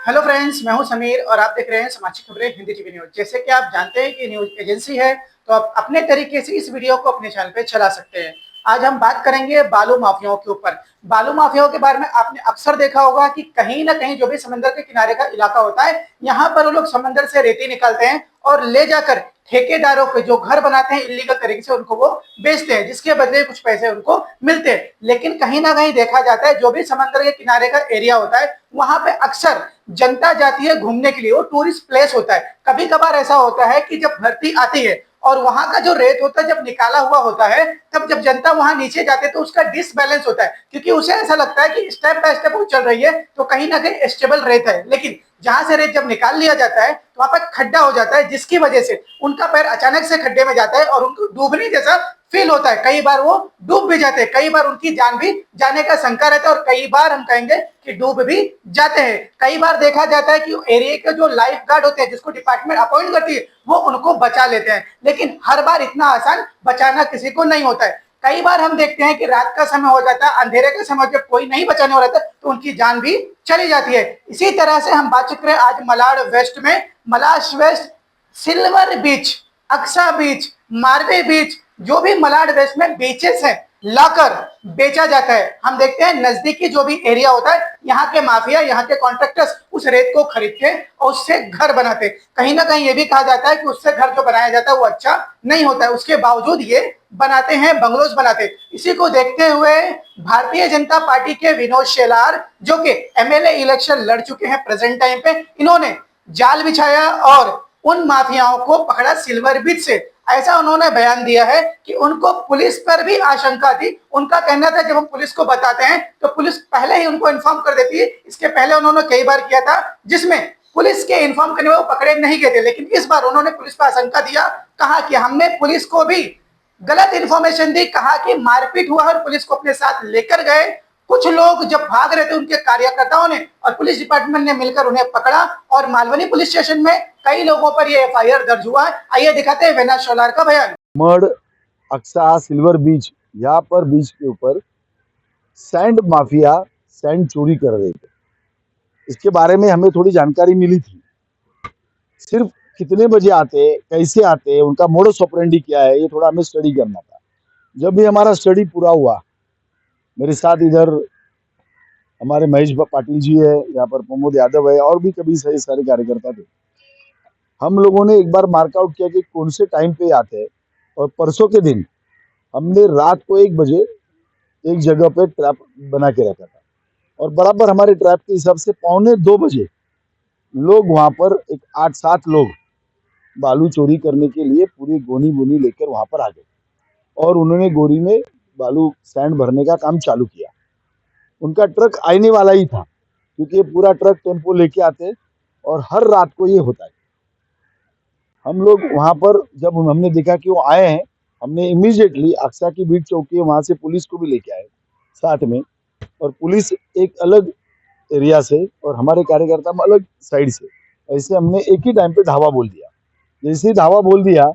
Hello friends, मैं हूं समीर और आप देख रहे हैं समाचार खबरें हिंदी टीवी न्यूज। जैसे कि आप जानते हैं कि न्यूज एजेंसी है, तो आप अपने तरीके से इस वीडियो को अपने चैनल पे चला सकते हैं। आज हम बात करेंगे बालू माफियाओं के ऊपर। बालू माफियाओं के बारे में आपने अक्सर देखा होगा कि कहीं ना कहीं जो भी समंदर के किनारे का इलाका होता है, यहाँ पर वो लोग समंदर से रेती निकालते हैं और ले जाकर ठेकेदारों के जो घर बनाते हैं इलीगल तरीके से उनको वो बेचते हैं, जिसके बदले कुछ पैसे उनको मिलते हैं। लेकिन कहीं ना कहीं देखा जाता है जो भी समंदर के किनारे का एरिया होता है वहां पे अक्सर जनता जाती है घूमने के लिए, वो टूरिस्ट प्लेस होता है। कभी कभार ऐसा होता है कि जब भर्ती आती है और वहां का जो रेत होता है जब निकाला हुआ होता है, तब जब जनता वहां नीचे जाते है तो उसका डिसबैलेंस होता है, क्योंकि उसे ऐसा लगता है कि स्टेप बाय स्टेप वो चल रही है तो कहीं ना कहीं स्टेबल रेत है। लेकिन जहां से रेत जब निकाल लिया जाता है तो वहां पर खड्डा हो जाता है, जिसकी वजह से उनका पैर अचानक से खड्डे में जाता है और उनको डूबने जैसा फील होता है। कई बार वो डूब भी जाते हैं, कई बार उनकी जान भी जाने का शंका रहता है और कई बार हम कहेंगे कि डूब भी जाते हैं। कई बार देखा जाता है कि एरिया के जो लाइफ गार्ड होते हैं, जिसको डिपार्टमेंट अपॉइंट करती है, वो उनको बचा लेते हैं। लेकिन हर बार इतना आसान बचाना किसी को नहीं होता है। कई बार हम देखते हैं कि रात का समय हो जाता है, अंधेरे का समय जब कोई नहीं बचाने वाला था तो उनकी जान भी चली जाती है। इसी तरह से हम बातचीत करें आज मलाड वेस्ट में, मलाश वेस्ट, सिल्वर बीच, अक्सा बीच, मारवे बीच, जो भी मलाड वेस्ट में बीचेस हैं लाकर बेचा जाता है। हम देखते हैं नजदीकी जो भी एरिया होता है, यहाँ के माफिया, यहाँ के कॉन्ट्रैक्टर्स उस रेत को खरीदते और उससे घर बनाते। कहीं ना कहीं ये भी कहा जाता है कि उससे घर जो बनाया जाता है वो अच्छा नहीं होता है, उसके बावजूद ये बनाते हैं, बंगलोज बनाते। इसी को देखते हुए भारतीय जनता पार्टी के विनोद शेलार, जो कि एमएलए इलेक्शन लड़ चुके हैं प्रेजेंट टाइम पे, इन्होंने जाल बिछाया और उन माफियाओं को पकड़ा सिल्वर बीच से। ऐसा उन्होंने बयान दिया है कि उनको पुलिस पर भी आशंका थी। उनका कहना था जब हम पुलिस को बताते हैं तो पुलिस पहले ही उनको इन्फॉर्म कर देती है। इसके पहले उन्होंने कई बार किया था जिसमें पुलिस के इन्फॉर्म करने में वो पकड़े नहीं गए थे, लेकिन इस बार उन्होंने पुलिस पर आशंका दिया, कहा कि हमने पुलिस को भी गलत इंफॉर्मेशन दी, कहा कि मारपीट हुआ और पुलिस को अपने साथ लेकर गए। कुछ लोग जब भाग रहे थे उनके कार्यकर्ताओं ने और पुलिस डिपार्टमेंट ने मिलकर उन्हें पकड़ा और मालवनी पुलिस स्टेशन में कई लोगों पर ये एफआईआर दर्ज हुआ है। आइए दिखाते हैं विनोद शेलार का बयान। मड, अक्सा, सिल्वर बीच, यहाँ पर बीच के ऊपर सैंड माफिया सैंड चोरी कर रहे थे। इसके बारे में हमें थोड़ी जानकारी मिली थी। सिर्फ कितने बजे आते, कैसे आते, उनका मोडस ऑपरेंडी क्या है, ये थोड़ा हमें स्टडी करना था। जब भी हमारा स्टडी पूरा हुआ, मेरे साथ इधर हमारे महेश पाटिल जी है, यहाँ पर प्रमोद यादव है और भी कभी सही सारे कार्यकर्ता थे। हम लोगों ने एक बार मार्कआउट किया कि कौन से टाइम पे आते हैं, और परसों के दिन हमने रात को 1 बजे एक जगह पे ट्रैप बना के रखा था और बराबर हमारे ट्रैप के हिसाब से 1:45 बजे लोग वहां पर एक 8-7 लोग बालू चोरी करने के लिए पूरी गोनी बोनी लेकर वहां पर आ गए और उन्होंने गोरी में बालू सैंड भरने का काम चालू किया। उनका ट्रक आने वाला ही था, क्योंकि ये पूरा ट्रक टेम्पो लेके आते हैं और हर रात को ये होता है। हम लोग वहां पर जब हमने देखा कि वो आए हैं, हमने इमीडिएटली अक्सा की बीट चौकी है वहां से पुलिस को भी लेके आए साथ में, और पुलिस एक अलग एरिया से और हमारे कार्यकर्ता अलग साइड से, ऐसे हमने एक ही टाइम पे धावा बोल दिया। जैसे ही धावा बोल दिया,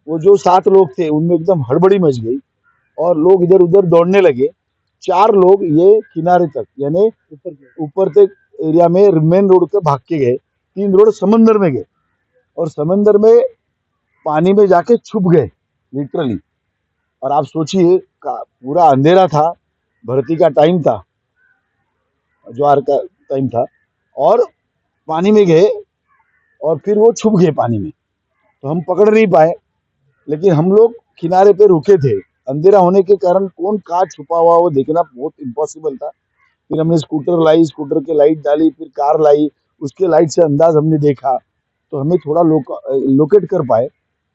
वो जो 7 लोग थे उनमें एकदम हड़बड़ी मच गई और लोग इधर उधर दौड़ने लगे। 4 लोग ये किनारे तक यानी ऊपर तक एरिया में मेन रोड पे भाग के गए। 3 रोड समंदर में गए और समंदर में पानी में जाके छुप गए लिटरली। और आप सोचिए, पूरा अंधेरा था, भर्ती का टाइम था, ज्वार का टाइम था, और पानी में गए और फिर वो छुप गए पानी में, तो हम पकड़ नहीं पाए। लेकिन हम लोग किनारे पे रुके थे, अंधेरा होने के कारण कौन कहाँ छुपा हुआ वो देखना बहुत इम्पॉसिबल था। फिर हमने स्कूटर लाई, स्कूटर के लाइट डाली, फिर कार लाई, उसके लाइट से अंदाज हमने देखा तो हमें थोड़ा लोकेट कर पाए।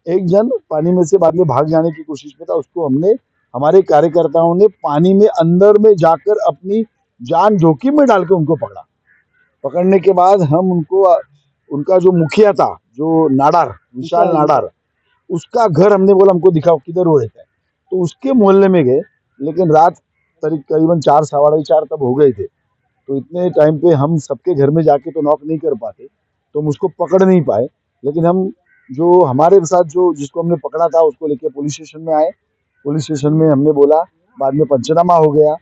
एक जन पानी में से बाद में भाग जाने की कोशिश में था, उसको हमने, हमारे कार्यकर्ताओं ने पानी में अंदर में जाकर अपनी जान जोखिम में डाल के उनको पकड़ा। पकड़ने के बाद हम उनको, उनका जो मुखिया था, जो नाडार, विशाल नाडार, उसका घर हमने बोला हमको दिखाओ किधर वो रहता है, तो उसके मोहल्ले में गए। लेकिन रात करीबन 4, 4:15 तब हो गए थे, तो इतने टाइम पे हम सबके घर में जाके तो नॉक नहीं कर पाते, तो हम उसको पकड़ नहीं पाए। लेकिन हम जो हमारे साथ जो जिसको हमने पकड़ा था उसको लेके पुलिस स्टेशन में आए। पुलिस स्टेशन में हमने बोला, बाद में पंचनामा हो गया,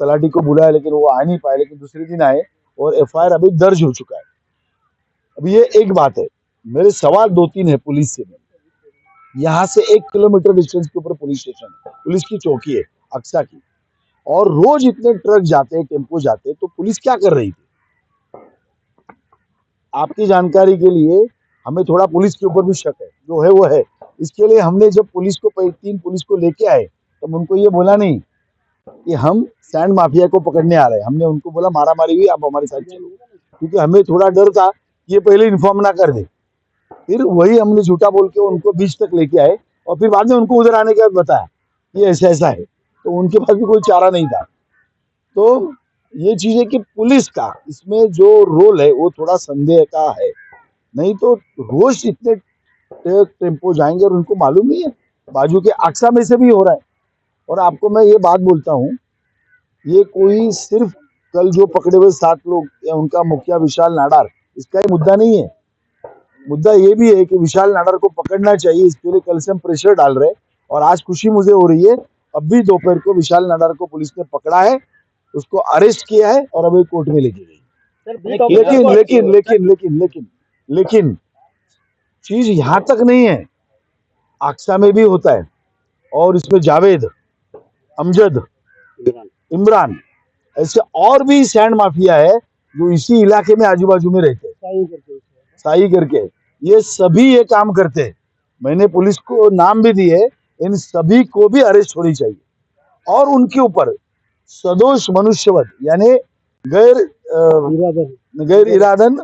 तलाटी को बुलाया लेकिन वो आ नहीं पाए। लेकिन दूसरे दिन आए, और एफआईआर अभी दर्ज हो चुका है। अभी ये एक बात है, मेरे सवाल दो तीन है पुलिस से। यहाँ से 1 किलोमीटर डिस्टेंस के ऊपर पुलिस स्टेशन है, पुलिस की चौकी है अक्सा की, और रोज इतने ट्रक जाते हैं, टेम्पो जाते हैं, तो पुलिस क्या कर रही थी? आपकी जानकारी के लिए हमें थोड़ा पुलिस के ऊपर भी शक है, जो है वो है। इसके लिए हमने जब पुलिस को 3 पुलिस को लेके आए, तब उनको ये बोला नहीं कि हम सैंड माफिया को पकड़ने आ रहे हैं। हमने उनको बोला मारा मारी हुई, आप हमारे साथ चलो, क्योंकि हमें थोड़ा डर था कि ये पहले इन्फॉर्म ना कर दे। फिर वही हमने झूठा बोल के उनको बीच तक लेके आए, और फिर बाद में उनको उधर आने के बाद बताया कि ऐसा ऐसा है, तो उनके पास भी कोई चारा नहीं था। तो ये चीज है कि पुलिस का इसमें जो रोल है वो थोड़ा संदेह का है। नहीं तो रोज इतने टेम्पो जाएंगे और उनको मालूम नहीं है, बाजू के अक्सा में से भी हो रहा है। और आपको मैं ये बात बोलता हूँ, ये कोई सिर्फ कल जो पकड़े हुए 7 लोग या उनका मुखिया विशाल नाडार, इसका ही मुद्दा नहीं है। मुद्दा ये भी है कि विशाल नाडार को पकड़ना चाहिए, इसके लिए कल से हम प्रेशर डाल रहे हैं। और आज खुशी मुझे हो रही है, अभी दोपहर को विशाल नाडार को पुलिस ने पकड़ा है, उसको अरेस्ट किया है और अभी कोर्ट में लेके गई। लेकिन चीज यहाँ तक नहीं है, अक्सा में भी होता है, और इसमें जावेद, अमजद, इमरान, ऐसे और भी सैंड माफिया है जो इसी इलाके में आजू बाजू में रहते हैं, साई करके। ये सभी ये काम करते हैं। मैंने पुलिस को नाम भी दिए, इन सभी को भी अरेस्ट होनी चाहिए, और उनके ऊपर सदोष मनुष्यवध यानी गैर इरादन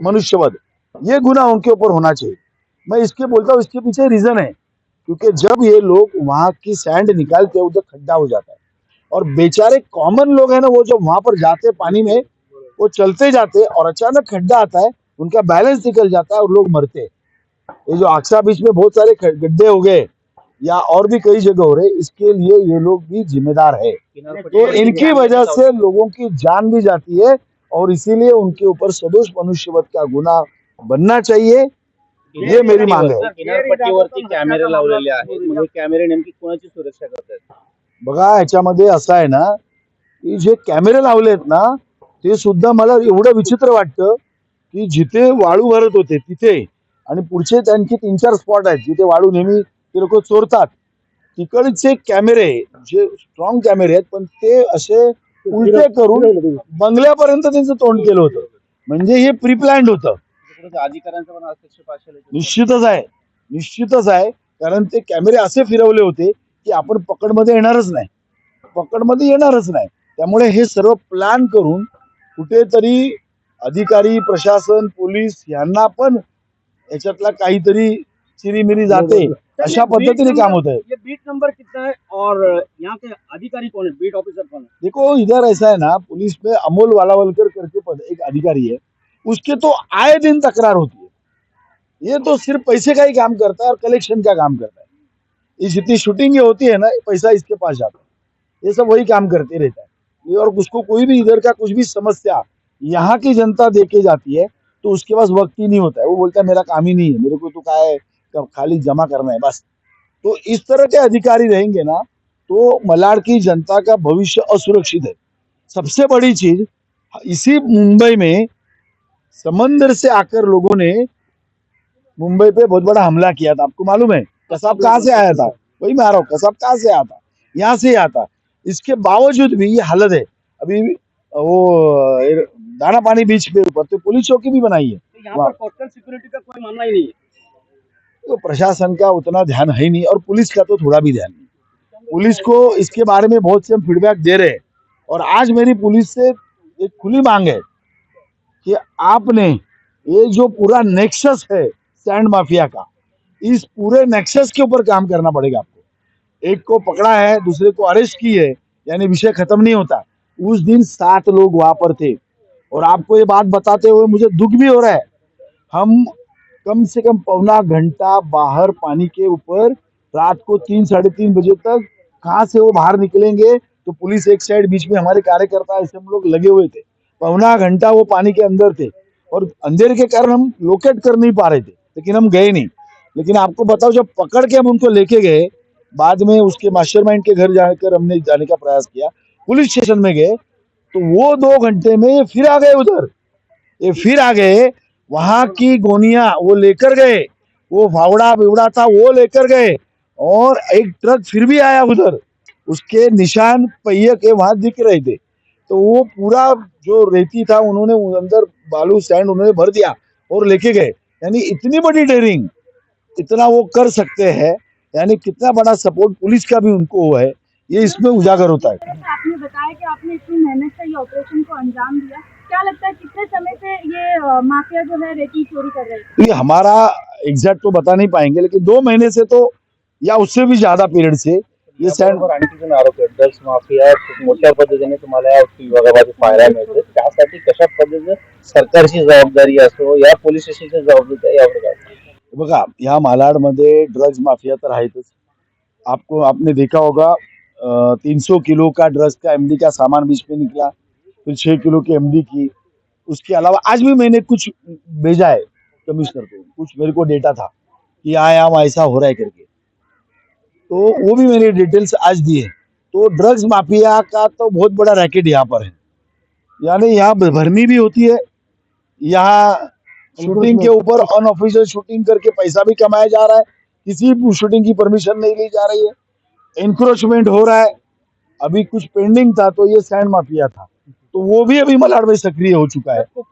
मनुष्यवध, ये गुना उनके ऊपर होना चाहिए। मैं इसके बोलता हूँ, इसके पीछे रीजन है, क्योंकि जब ये लोग वहां की सैंड निकालते हैं, उधर खड्डा हो जाता है, और बेचारे कॉमन लोग हैं ना, वो जब वहां पर जाते पानी में, वो चलते जाते और अचानक खड्डा आता है, उनका बैलेंस निकल जाता है और लोग मरते हैं। ये जो अक्सा बीच में बहुत सारे गड्ढे हो गए या और भी कई जगह हो रहे, इसके लिए ये लोग भी जिम्मेदार है। तो इनकी वजह से लोगों की जान भी जाती है, और इसीलिए उनके ऊपर सदोष मनुष्यवध का गुना बनना चाहिए, ये मेरी मांग है। किनारपट्टीवरती कॅमेरे लावलेले आहेत, म्हणजे कॅमेरे नेमकी कोणाची सुरक्षा करतात? बघा, ह्याच्यामध्ये असं आहे ना, की जे कॅमेरे लावलेत ना, ते सुद्धा मला एवढं विचित्र वाटतं की जिथे वाळू भरत होते तिथे, आणि पुढचे त्यांचे 3-4 स्पॉट आहेत जिथे वाळू नेहमी ते लोक चोरतात, तिकडचे कॅमेरे जे स्ट्रॉंग कॅमेरे आहेत, पण ते असे उलटे करून बंगल्यापर्यंत त्यांचं तोंड केलं होतं. म्हणजे हे प्री प्लॅन्ड होतं. अधिकाऱ्यांचा पण हस्तक्षेप असेल. निश्चितच आहे, कारण ते कॅमेरे असे फिरवले होते की आपण पकडमध्ये येणारच नाही. त्यामुळे हे सर्व प्लॅन करून कुठेतरी अधिकारी, प्रशासन, पोलीस यांना पण याच्यातला काहीतरी चिरीमिरी जाते, अशा पद्धतीने काम होत है। ये बीट नंबर कितना है और यहाँ के अधिकारी कौन है, बीट ऑफिसर कौन है? देखो, इधर ऐसा है ना, पुलिस में अमोल वालावलकर करके एक अधिकारी है, उसके तो आए दिन तकरार होती है। ये तो सिर्फ पैसे का ही काम करता है और कलेक्शन का काम करता है। ये जितनी शूटिंग होती है ना, पैसा इसके पास जाता है, ये सब वही काम करते रहता है। ये और उसको कोई भी इधर का कुछ भी समस्या यहाँ की जनता देके जाती है, तो उसके पास वक्त ही नहीं होता है। वो बोलता है मेरा काम ही नहीं है, मेरे को तो क्या है, खाली जमा करना है बस। तो इस तरह के अधिकारी रहेंगे ना, तो मलाड की जनता का भविष्य असुरक्षित है। सबसे बड़ी चीज, इसी मुंबई में समंदर से आकर लोगों ने मुंबई पे बहुत बड़ा हमला किया था, आपको मालूम है? कसाब कहाँ से आया था? वही मैं आ रहा हूँ, कसाब कहाँ से आया था? यहाँ से आया था। इसके बावजूद भी ये हालत है। अभी वो दाना पानी बीच पे ऊपर तो पुलिस चौकी भी बनाई है। यहाँ पर कोस्टल सिक्योरिटी का कोई मानना ही नहीं है। तो प्रशासन का उतना ध्यान है ही नहीं, और पुलिस का तो थोड़ा भी ध्यान नहीं। पुलिस को इसके बारे में बहुत से हम फीडबैक दे रहे हैं, और आज मेरी पुलिस से एक खुली मांग है कि आपने ये जो पूरा नेक्सस है सैंड माफिया का, इस पूरे नेक्सस के ऊपर काम करना पड़ेगा आपको। एक को पकड़ा है, दूसरे को अरेस्ट की है, यानी विषय खत्म नहीं होता। उस दिन 7 लोग वहां पर थे, और आपको ये बात बताते हुए मुझे दुख भी हो रहा है। हम कम से कम पौना घंटा बाहर पानी के ऊपर, रात को 3-3:30 बजे तक, कहाँ से वो बाहर निकलेंगे, तो पुलिस एक साइड, बीच में हमारे कार्यकर्ता ऐसे हम लोग लगे हुए थे। पौना घंटा वो पानी के अंदर थे, और अंधेरे के कारण हम लोकेट कर नहीं पा रहे थे, लेकिन हम गए नहीं। लेकिन आपको बताओ, जब पकड़ के हम उनको लेके गए, बाद में उसके मास्टरमाइंड के घर जाकर हमने जाने का प्रयास किया, पुलिस स्टेशन में गए, तो वो 2 घंटे में ये फिर आ गए उधर, ये फिर आ गए, वहां की गोनिया वो लेकर गए, वो फावड़ा बिवड़ा था वो लेकर गए, और एक ट्रक फिर भी आया उधर, उसके निशान पहिए के वहां दिख रहे थे। तो वो पूरा जो रेती था उन्होंने अंदर बालू सैंड उन्होंने भर दिया और लेके गए। यानी इतनी बड़ी डेयरिंग, इतना वो कर सकते हैं, यानी कितना बड़ा सपोर्ट पुलिस का भी उनको है, ये इसमें उजागर होता है। जैसे आपने बताया कि आपने इतनी मेहनत से ये ऑपरेशन को अंजाम दिया, क्या लगता है कितने समय से ये माफिया जो है रेती चोरी कर रही है? तो ये हमारा एग्जैक्ट तो बता नहीं पाएंगे, लेकिन 2 महीने से तो या उससे भी ज्यादा पीरियड से ये सैंड याबरोबर आणखी जण आरोप आहेत ड्रग्स माफिया खूप मोठ्या पद्धतीने तुम्हाला या विभागामध्ये पाहायला मिळते. त्यासाठी कशा पद्धतीने सरकारची जबाबदारी असो या पोलीस स्टेशनची जबाबदारी आहे यावर काय? बघा, या मालाडमध्ये ड्रग्स माफिया तर आहेतच। आपको आपने देखा होगा 300 किलो का ड्रग्स का एमडी का सामान बीच में निकला, फिर 6 किलो की एमडी की। उसके अलावा आज भी मैंने कुछ भेजा है कमिश्नर को, कुछ मेरे को डेटा था कि यहाँ ऐसा हो रहा है करके, तो वो भी मैंने डिटेल्स आज दिए। तो ड्रग्स माफिया का तो बहुत बड़ा रैकेट यहाँ पर है, यानी यहाँ भरनी भी होती है, यहाँ शूटिंग के ऊपर अनऑफिशियल शूटिंग करके पैसा भी कमाया जा रहा है, किसी शूटिंग की परमिशन नहीं ली जा रही है, एनक्रोचमेंट हो रहा है। अभी कुछ पेंडिंग था तो ये सैंड माफिया था, तो वो भी अभी मलाड में सक्रिय हो चुका है।